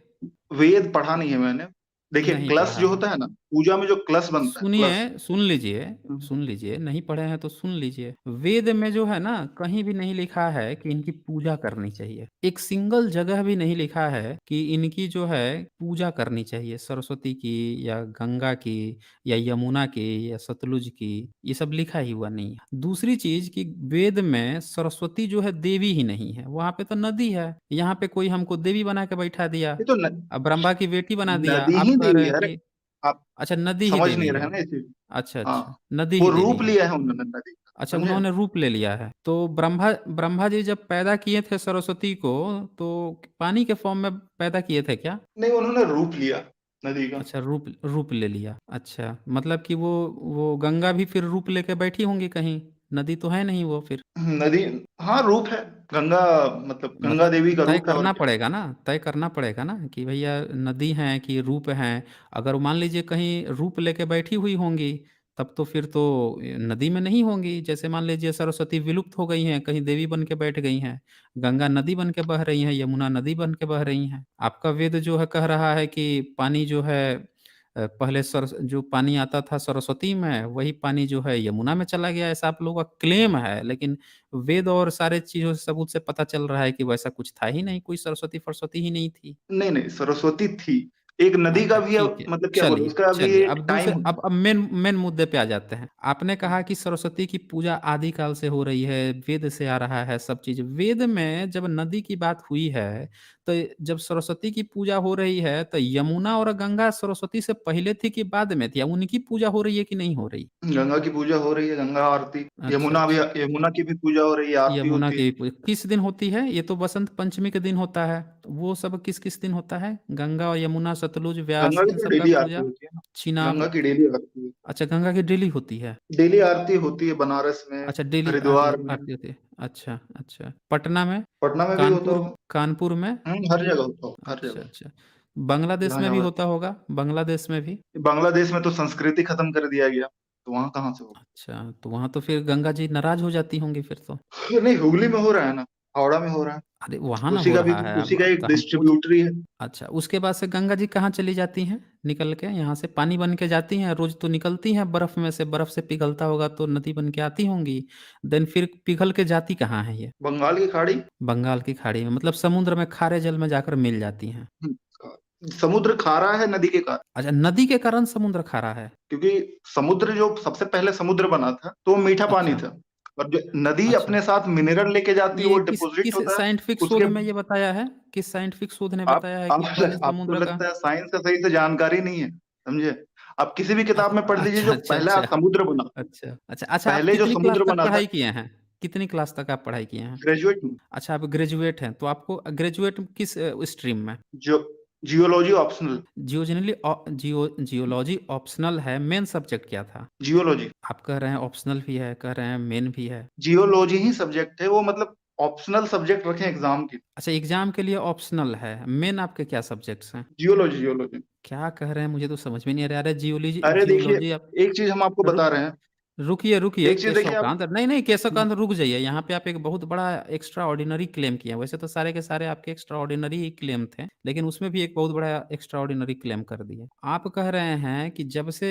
वेद पढ़ा नहीं है मैंने। देखिए, नहीं कलश पढ़ा जो है। होता है ना, पूजा में जो कलश बनता है, कलश। सुनिए, सुन लीजिए, नहीं पढ़े हैं तो सुन लीजिए। वेद में जो है ना, कहीं भी नहीं लिखा है कि इनकी पूजा करनी चाहिए। एक सिंगल जगह भी नहीं लिखा है कि इनकी जो है पूजा करनी चाहिए, सरस्वती की या गंगा की या यमुना की या सतलुज की, ये सब लिखा ही हुआ नहीं है। दूसरी चीज़ कि वेद में सरस्वती जो है देवी ही नहीं है, वहाँ पे तो नदी है। यहाँ पे कोई हमको देवी बना के बैठा दिया, ये तो ब्रह्मा की बेटी बना दिया। नदी आप ही कह रहे देवी हैं है। अरे, कि आप अच्छा, नदी ही समझ देवी नहीं रहे है। ना इसे। अच्छा, हाँ, अच्छा, नदी वो ही देवी रूप है। लिया है उन्होंने नदी का, अच्छा, समझे। उन्होंने रूप ले लिया है। तो ब्रह्मा जी जब पैदा किए थे सरस्वती को, तो पानी के फॉर्म में पैदा किए थे क्या? नहीं, उन्होंने रूप लिया नदी का। अच्छा, रूप रूप ले लिया। अच्छा, मतलब कि वो गंगा भी फिर रूप लेके बैठी होंगी कहीं, नदी तो है नहीं वो फिर। नदी, हाँ, रूप है। गंगा, मतलब गंगा मतलब देवी का तय रूप है, और करना क्या। पड़ेगा ना, तय करना पड़ेगा ना कि भैया नदी हैं कि रूप हैं। अगर मान लीजिए कहीं रूप लेके बैठी हुई होंगी, तब तो फिर तो नदी में नहीं होंगी। जैसे मान लीजिए सरस्वती विलुप्त हो गई हैं, कहीं देवी बन के बैठ गई हैं, गंगा नदी बन के बह रही हैं, यमुना नदी बन के बह रही हैं। आपका वेद जो है कह रहा है कि पानी जो है पहले जो पानी आता था सरस्वती में, वही पानी जो है यमुना में चला गया, ऐसा आप लोगों का क्लेम है। लेकिन वेद और सारे चीज़ों से सबूत से पता चल रहा है कि वैसा कुछ था ही नहीं, कोई सरस्वती ही नहीं थी। नहीं नहीं, सरस्वती थी। एक नदी का अच्छा, भी, ठीक है। मतलब क्या बोलूं, चलिए, उसका भी चलिए, एक टाइम। अब मेन मुद्दे पे आ जाते हैं। आपने कहा कि सरस्वती की पूजा आदिकाल से हो रही है, वेद से आ रहा है सब चीज़। वेद में जब नदी की बात हुई है, तो जब सरस्वती की पूजा हो रही है, तो यमुना और गंगा सरस्वती से पहले थी कि बाद में थी? या उनकी पूजा हो रही है कि नहीं हो रही? गंगा की पूजा हो रही है, गंगा आरती। अच्छा, अच्छा। यमुना की भी पूजा हो रही है, आरती यमुना होती है। की पूजा किस दिन होती है? ये तो बसंत पंचमी के दिन होता है। तो वो सब किस-किस दिन होता है? गंगा और यमुना, सतलुज, व्यास गंगा की इन तो सब का डेली आरती पूजा? होती है ना, चिनाब। गंगा की डेली आरती है। अच्छा, गंगा की डेली होती है। डेली आरती होती है बनारस में, अच्छा, डेली हरिद्वार में। आरती होती है। अच्छा, अच्छा। पटना में? पटना में भी होता कानपुर होगा। कानपुर में? हर जगह होता होगा, हर अच्छा, जगह। अच्छा। बांग्लादेश जहाँ में भी जहाँ, होता होगा? बांग्लादेश में भी? बांग्लादेश में तो संस्कृति खत्म कर दिया गया, तो वहां कहाँ से होगा। अच्छा, तो वहाँ तो फिर गंगा जी नाराज़ हो जाती होंगी फिर तो? नहीं, हुगली में हो रहा है ना। हावड़ा में हो रहा है, अरे वहाँ ना उसी हो का भी, रहा है उसी अब का एक तो हम पूछ डिस्ट्रीब्यूटरी है। अच्छा, उसके बाद से गंगा जी कहाँ चली जाती हैं निकल के? यहाँ से पानी बन के जाती हैं, रोज तो निकलती हैं बर्फ में से, बर्फ से पिघलता होगा तो नदी बन के आती होंगी। देन फिर पिघल के जाती कहाँ है ये? बंगाल की खाड़ी। बंगाल की खाड़ी में, मतलब समुद्र में खारे जल में जाकर मिल जाती हैं। समुद्र खारा है नदी के कारण, अच्छा, नदी के कारण समुद्र खारा है। क्योंकि समुद्र जो सबसे पहले समुद्र बना था तो वो मीठा पानी अच्छा, था, और जो नदी अच्छा। अपने साथ मिनरल लेके जाती है वो ये किस डिपोजिट किस होता है साइंटिफिक उसके। शोध में ये बताया है? किस साइंटिफिक शोध ने आप बताया है आप कि पहले आपको समुद्र का? लगता है साइंस का सही से जानकारी नहीं है, समझे? आप किसी भी किताब में पढ़ लीजिए अच्छा, जो अच्छा, पहला अच्छा। समुद्र बना, अच्छा, अच्छा, अच्छा, आप पहले जो कितनी क्लास समुद्र तक बना था, पढ़ाई किए हैं? कितनी क्लास तक आप पढ़ाई किए हैं? ग्रेजुएट में, अच्छा, आप ग्रेजुएट हैं, तो आपको ग्रेजुएट किस स्ट्रीम में? जो जियोलॉजी ऑप्शनल, जियोलॉजी ऑप्शनल है, मेन सब्जेक्ट क्या था? जियोलॉजी, आप कह रहे हैं ऑप्शनल भी है, कह रहे हैं मेन भी है। जियोलॉजी ही सब्जेक्ट है वो, मतलब ऑप्शनल सब्जेक्ट रखें एग्जाम की। अच्छा, एग्जाम के लिए ऑप्शनल है, मेन आपके क्या सब्जेक्ट्स हैं? Geology, geology. क्या कह रहे हैं, मुझे तो समझ में नहीं आ रहा है। जियोलॉजी अरे देखिए, जियोलॉजी आप एक चीज हम आपको बता रहे हैं, रुकिए, रुकिए एक चीज देखिए आप। केशवकांत, नहीं, नहीं केशवकांत रुक जाइए, यहाँ पे आप एक बहुत बड़ा एक्स्ट्रा ऑर्डिनरी क्लेम किए हैं। वैसे तो सारे के सारे आपके एक्स्ट्रा ऑर्डिनरी ही क्लेम थे, लेकिन उसमें भी एक बहुत बड़ा एक्स्ट्रा ऑर्डिनरी क्लेम कर दिए। आप कह रहे हैं कि जब से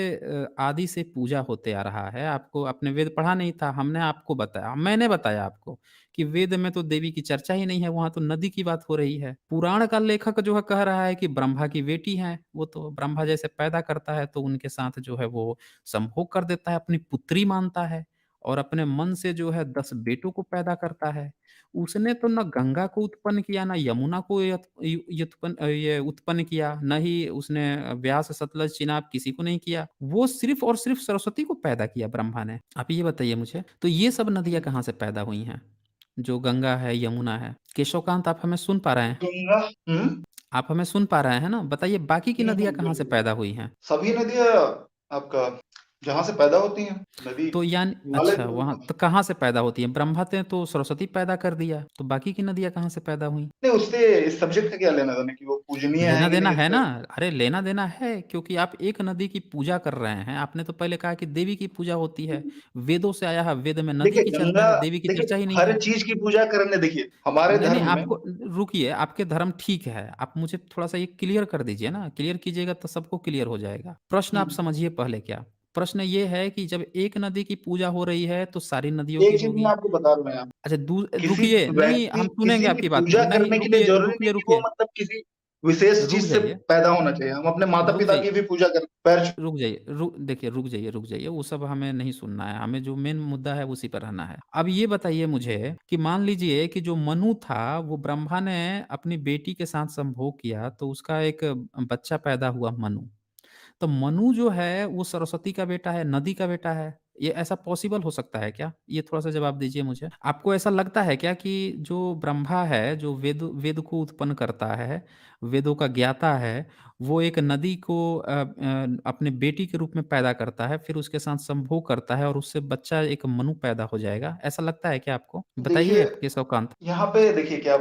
आदि से पूजा होते आ रहा है, आपको आपने वेद पढ़ा नहीं था, हमने आपको बताया, मैंने बताया आपको कि वेद में तो देवी की चर्चा ही नहीं है, वहां तो नदी की बात हो रही है। पुराण का लेखक जो है कह रहा है कि ब्रह्मा की बेटी है, वो तो ब्रह्मा जैसे पैदा करता है तो उनके साथ जो है वो संभोग कर देता है, अपनी पुत्री मानता है और अपने मन से जो है 10 बेटों को पैदा करता है। उसने तो न गंगा को उत्पन्न किया, न यमुना को ये उत्पन्न किया, न ही उसने व्यास, सतलज, चिनाब किसी को नहीं किया। वो सिर्फ और सिर्फ सरस्वती को पैदा किया ब्रह्मा ने। आप ये बताइए मुझे, तो ये सब नदियाँ कहाँ से पैदा हुई हैं? जो गंगा है, यमुना है। केशवकांत, आप हमें सुन पा रहे हैं? गंगा। आप हमें सुन पा रहे हैं ना? बताइए बाकी की नदियाँ कहाँ से बिल्कुल। पैदा हुई हैं? सभी नदियां आपका जहां से पैदा होती हैं, नदी तो यानी हिमालय अच्छा, वहाँ नहीं, तो कहाँ से पैदा होती हैं? ब्रह्मा ने तो सरस्वती पैदा कर दिया, तो बाकी की नदियाँ कहाँ से पैदा हुई? उससे इस सब्जेक्ट का क्या लेना देना कि वो पूजनीय लेना है कि देना नहीं है ना। इससे। अरे लेना देना है, क्योंकि आप एक नदी की पूजा कर रहे हैं। आपने तो पहले कहा कि देवी की पूजा होती है, वेदों से आया है, वेद में नदी देखिए की चर्चा गंगा, है, देवी की देखिए चर्चा ही नहीं हर है। चीज की पूजा करने, देखिए हमारे नहीं, नहीं, धर्म में। आपको रुकिए, आपके धर्म ठीक है, आप मुझे थोड़ा-सा ये क्लियर कर दीजिए ना, क्लियर कीजिएगा तो सबको क्लियर हो जाएगा। प्रश्न आप हम्म, समझिए पहले क्या? प्रश्न ये है कि जब एक नदी की पूजा हो रही है, तो सारी नदियों की एक चीज मैं होगी। आपको बता रहा हूँ यहाँ, अच्छा, किसी रुकिए, नहीं व्यक्ति हम सुनेंगे किसी की आपकी बात। पूजा नहीं, करने के लिए रुकिए, जरूरी नहीं रुकिए, कि वो रुकिए, मतलब किसी विशेष रुक चीज से जाइए, पैदा होना चाहिए। हम अपने माता रुक पिता जाइए, की भी पूजा कर पैर रुक जाइए, देखिए, रुक जाइए, वो सब हमें नहीं सुनना है, हमें जो मेन मुद्दा है उसी पर रहना है। अब ये बताइए मुझे कि मान लीजिए कि जो मनु था, वो ब्रह्मा ने अपनी बेटी के साथ संभोग किया, तो उसका एक बच्चा पैदा हुआ मनु। तो मनु जो है वो सरस्वती का बेटा है, नदी का बेटा है। ये ऐसा पॉसिबल हो सकता है क्या? ये थोड़ा-सा जवाब दीजिए मुझे। आपको ऐसा लगता है क्या कि जो ब्रह्मा है, जो वेद वेद को उत्पन्न करता है, वेदों का ज्ञाता है, वो एक नदी को अपने बेटी के रूप में पैदा करता है, फिर उसके साथ संभोग करता है और उससे बच्चा एक मनु पैदा हो जाएगा। ऐसा लगता है क्या आपको? बताइए देखिए आप केशवकांत। यहाँ पे देखिए क्या,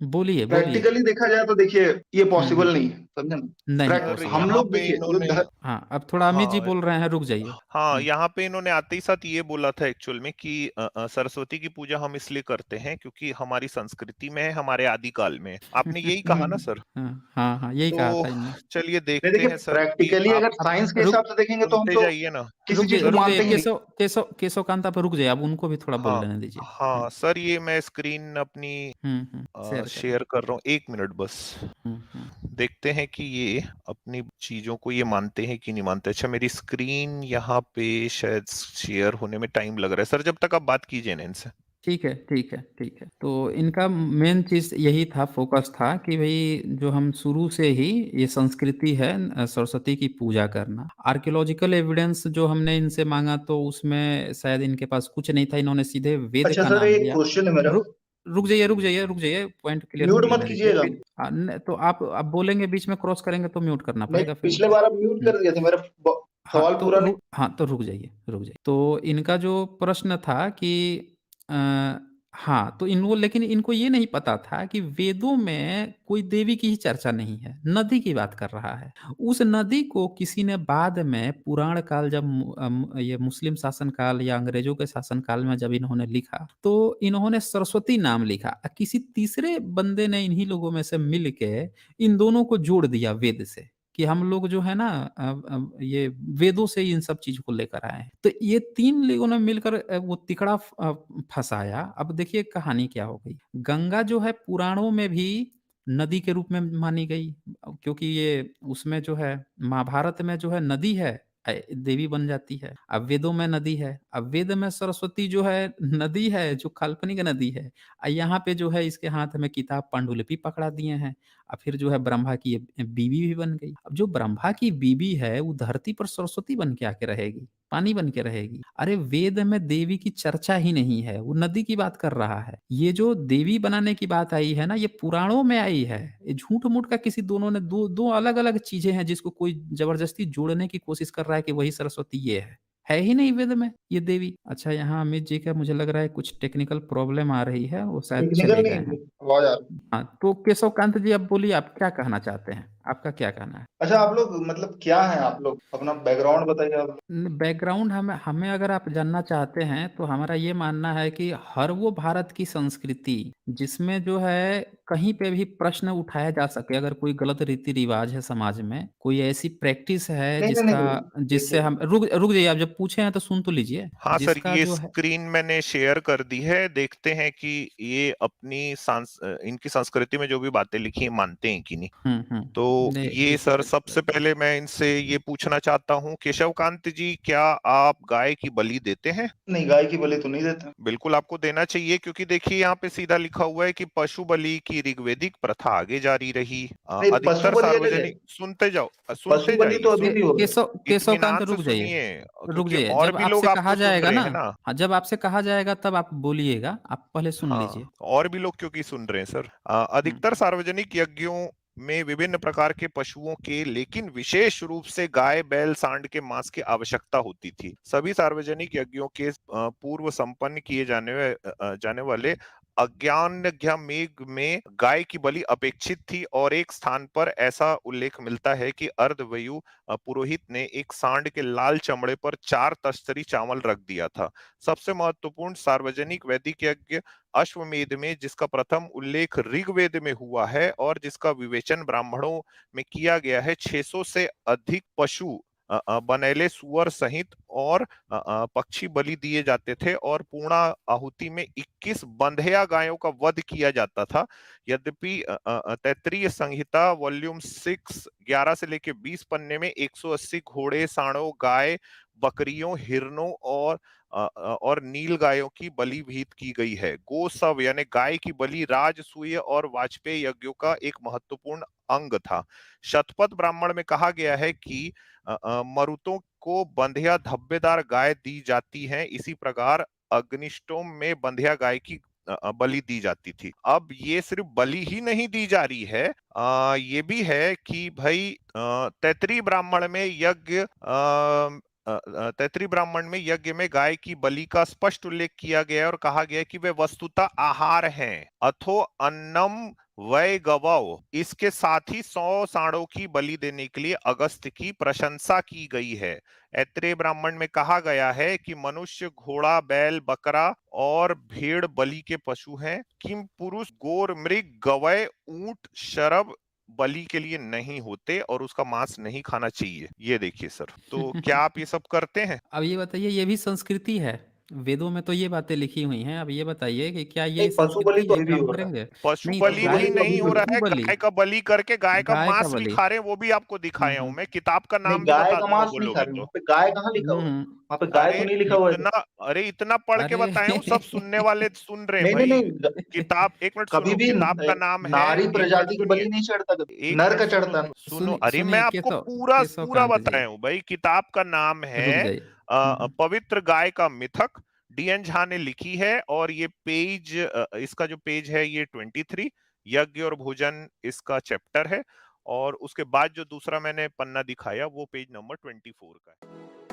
बोलिए, बोलिए। प्रैक्टिकली देखा जाए तो देखिए ये हुँ, हुँ। पॉसिबल नहीं है, समझे ना। नहीं सर पॉसिबल हम है। यहाँ लोग पे देखिए जो इन्होंने, हाँ, अब थोड़ा अमित जी हाँ, बोल रहे हैं, रुक जाइए। हाँ, हुँ। यहाँ पे इन्होंने आते ही साथ ये बोला था एक्चुअल में कि सरस्वती की पूजा हम इसलिए करते हैं क्योंकि हमारी संस्कृति में है, हमारे आदिकाल में है। आपने यही कहा ना सर? हाँ, हाँ, हाँ, यही कहा तो था इनने। चलिए नहीं देखते देखिए, हैं सर कि प्रैक्टिकली आप अगर अब साइंस के रुक हिसाब से देखेंगे तो हम सुनते तो जाइए ना किसी चीज को रुक जाइए, मानते ही नहीं। केशवकांत आप रुक जाइए, अब उनको भी थोड़ा बोल हाँ, लेने दीजिए। हाँ सर, ये मैं स्क्रीन अपनी शेयर करें। शेयर कर रहा हूँ, 1 मिनट बस। हुँ, हुँ। देखते हैं कि ये अपनी चीजों को ये मानते हैं कि नहीं मानते। अच्छा, मेरी स्क्रीन यहाँ पे शायद शेयर होने में टाइम लग रहा है सर, जब तक आप बात कीजिए ना इनसे। ठीक है, ठीक है, ठीक है। तो इनका मेन चीज़ यही था, फ़ोकस था कि भई जो हम शुरू से ही ये संस्कृति है सरस्वती की पूजा करना। आर्कियोलॉजिकल एविडेंस जो हमने इनसे माँगा तो उसमें शायद इनके पास कुछ नहीं था, इन्होंने सीधे वेद अच्छा का सर, नाम एक लिया। क्वेश्चन है मेरा, रुक रुक जाइए, पॉइंट क्लियर म्यूट कर मत लेने दीजिए कीजिएगा। फिर। न तो आप बोलेंगे बीच में क्रॉस करेंगे तो म्यूट करना नहीं, पड़ेगा फिर पिछले मुझे। बार आप म्यूट हुँ। कर दिए थे, मेरा हाँ, सवाल पूरा नहीं। हाँ, तो रुक जाइए, रुक जाइए। तो इनका जो प्रश्न था कि अ, हाँ, तो लेकिन इनको ये नहीं पता था कि वेदों में कोई देवी की ही चर्चा नहीं है, नदी की बात कर रहा है। उस नदी को किसी ने बाद में पुराण काल जब ये मुस्लिम शासन काल या अंग्रेज़ों के शासन काल में जब इन्होंने लिखा, तो इन्होंने सरस्वती नाम लिखा। किसी तीसरे बंदे ने इन्हीं लोगों में से मिल के इन दोनों को जोड़ दिया वेद से, कि हम लोग जो है ना ये वेदों से इन सब चीज़ को लेकर आए हैं। तो ये 3 लोगों ने मिलकर वो तिकड़ा फँसाया। अब देखिए कहानी क्या हो गई। गंगा जो है पुराणों में भी नदी के रूप में मानी गई, क्योंकि ये उसमें जो है महाभारत में जो है नदी है देवी बन जाती है। अब वेदों में नदी है। अब वेद में सरस्वती जो है नदी है, जो काल्पनिक नदी है। यहाँ पे जो है इसके हाथ में किताब पांडुलिपि पकड़ा दिए हैं। फिर जो है ब्रह्मा की ये बीवी भी बन गई। अब जो ब्रह्मा की बीवी है वो धरती पर सरस्वती बन के आके रहेगी, पानी बन के रहेगी। अरे वेद में देवी की चर्चा ही नहीं है, वो नदी की बात कर रहा है। ये जो देवी बनाने की बात आई है ना, ये पुराणों में आई है। ये झूठ-मूठ का किसी दोनों ने दो अलग-अलग चीज़ें हैं जिसको कोई ज़बरदस्ती जोड़ने की कोशिश कर रहा है कि वही सरस्वती ये है। है ही नहीं वेद में ये देवी। अच्छा, यहाँ अमित जी का मुझे लग रहा है कुछ टेक्निकल प्रॉब्लम आ रही है, वो शायद टेक्निकल चले गए नहीं, हैं। आवाज आ रही। हाँ, तो केशव कांत जी अब बोलिए आप क्या कहना चाहते हैं? आपका क्या कहना है? अच्छा, आप लोग मतलब क्या है, आप लोग अपना बैकग्राउंड बताइए आप। बैकग्राउंड हमें हमें अगर आप जानना चाहते हैं तो हमारा ये मानना है कि हर वो भारत की संस्कृति जिसमें जो है कहीं पे भी प्रश्न उठाया जा सके, अगर कोई गलत रीति रिवाज है समाज में, कोई ऐसी प्रैक्टिस है नहीं नहीं जिसका नहीं, जिससे देखिए, हम रुक जाइए, आप जब पूछे हैं तो सुन तो लीजिए। हाँ सर, जिसका ये जो है स्क्रीन मैंने शेयर कर दी है। देखते हैं कि ये इनकी संस्कृति में जो भी बातें लिखी हैं मानते हैं कि नहीं। तो ये सर, सबसे पहले मैं इनसे ये पूछना चाहता हूँ, केशव कांत जी, क्या आप गाय की बलि देते हैं? नहीं, गाय की बलि तो नहीं देते। बिल्कुल आपको देना चाहिए, क्योंकि देखिए यहाँ पे सीधा लिखा हुआ है कि पशु बलि की ऋग्वेदिक प्रथा आगे जारी रही। नहीं, पशु अधिकतर बलि अलग है। सार्वजनिक, सुनते जाओ, पशु सुनते बलि जाइए, तो अभी भी हो रहा है। केशवकांत इत्मीनान से रुक जाइए, सुनिए, रुक क्योंकि जाइए। और जब भी लोग आपसे कहा आपको सुन जाएगा रहे ना, हैं ना। हाँ, जब आपसे कहा जाएगा तब आप बोलिएगा, आप पहले सुन लीजिए। हाँ, और भी लोग क्योंकि सुन रहे हैं सर। हुँ। अधिकतर सार्वजनिक यज्ञों में विभिन्न प्रकार के पशुओं के, लेकिन विशेष रूप से गाय, बैल, सांड के मांस की आवश्यकता होती थी। सभी सार्वजनिक यज्ञों के पूर्व संपन्न किए जाने वाले अज्ञानघ्यमेघ में गाय की बलि अपेक्षित थी, और एक स्थान पर ऐसा उल्लेख मिलता है कि अर्धवयु पुरोहित ने एक सांड के लाल चमड़े पर 4 तस्तरी चावल रख दिया था। सबसे महत्वपूर्ण सार्वजनिक वैदिक यज्ञ अश्वमेध में, जिसका प्रथम उल्लेख ऋग्वेद में हुआ है और जिसका विवेचन ब्राह्मणों में किया गया है, 600 से अधिक पशु, बनेले सुअर सहित और पक्षी बलि दिए जाते थे, और पूर्णा आहुति में 21 बंधेया गायों का वध किया जाता था। यद्यपि तैत्तिरीय संहिता वॉल्यूम 6 11 से लेके 20 पन्ने में 180 घोड़े, सांडों, गाय, बकरियों, हिरणों और नील गायों की बलि भीत की गई है। गोसव यानी गाय की बलि राजसूय और वाजपेय यज्ञों का एक महत्वपूर्ण अंग था। शतपथ ब्राह्मण में कहा गया है कि मरुतों को बंधिया धब्बेदार गाय दी जाती है, इसी प्रकार अग्निष्टोम में बंधिया गाय की बलि दी जाती थी। अब ये सिर्फ बलि ही नहीं दी जा रही है, ये भी है कि भाई तैत्तिरीय ब्राह्मण में तैत्तिरीय ब्राह्मण में यज्ञ में गाय की बलि का स्पष्ट उल्लेख किया गया है और कहा गया है कि वे वस्तुतः आहार हैं। अथो अन्नम वै गवौ, इसके साथ ही 100 सांडों की बलि देने के लिए अगस्त्य की प्रशंसा की गई है। ऐत्रेय ब्राह्मण में कहा गया है कि मनुष्य, घोड़ा, बैल, बकरा और भेड़ बलि के पशु हैं, किम पुरुष, गोर, मृग, गवय, ऊंट, शरभ बलि के लिए नहीं होते और उसका मांस नहीं खाना चाहिए। ये देखिए सर, तो क्या आप ये सब करते हैं? अब ये बताइए, ये भी संस्कृति है। वेदों में तो ये बातें लिखी हुई हैं। अब ये बताइए कि क्या नहीं, ये पशु बलि संस्कृति तो है अभी जो भी हम हो रहा है। करेंगे? पशु नहीं, तो बलि पशु गाय भी बलि तो नहीं अभी हो भी हो रहा रहा है, पशु बलि, गाय का बलि करके गाय का गाय का मांस भी बलि। खा रहे हैं, वो भी आपको हुँ, दिखाया हूं हुँ। मैं। किताब का है। नहीं, नाम भी गाय बता का दूंगा मांस नहीं खा बोलोगे रही, तो। वहां पे गाय कहाँ लिखा हुँ, हुआ है? हुँ। वहां पे गाय अरे तो नहीं लिखा हुआ है। इतना अरे इतना पढ़ के अरे! बताया हूँ, सब सुनने वाले सुन रहे हैं नहीं नहीं भाई। नहीं, किताब, एक मिनट कभी सुनो, भी किताब का नाम है, नारी एक मिनट प्रजाति की सुनिए, बलि नहीं चढ़ता, कभी एक नर मिनट का सुनो, चढ़ता है। सुनो, अरे मैं सुनिए आपको पूरा केशव पूरा कांत जी, बताया हूँ भाई। किताब का नाम रुक है जाइए। हुँ, हुँ। पवित्र गाय का मिथक, डीएन झा ने लिखी है, और ये पेज, इसका जो पेज है ये 23, यज्ञ और भोजन इसका चैप्टर है, और उसके बाद जो दूसरा मैंने पन्ना दिखाया वो पेज नंबर 24 का है।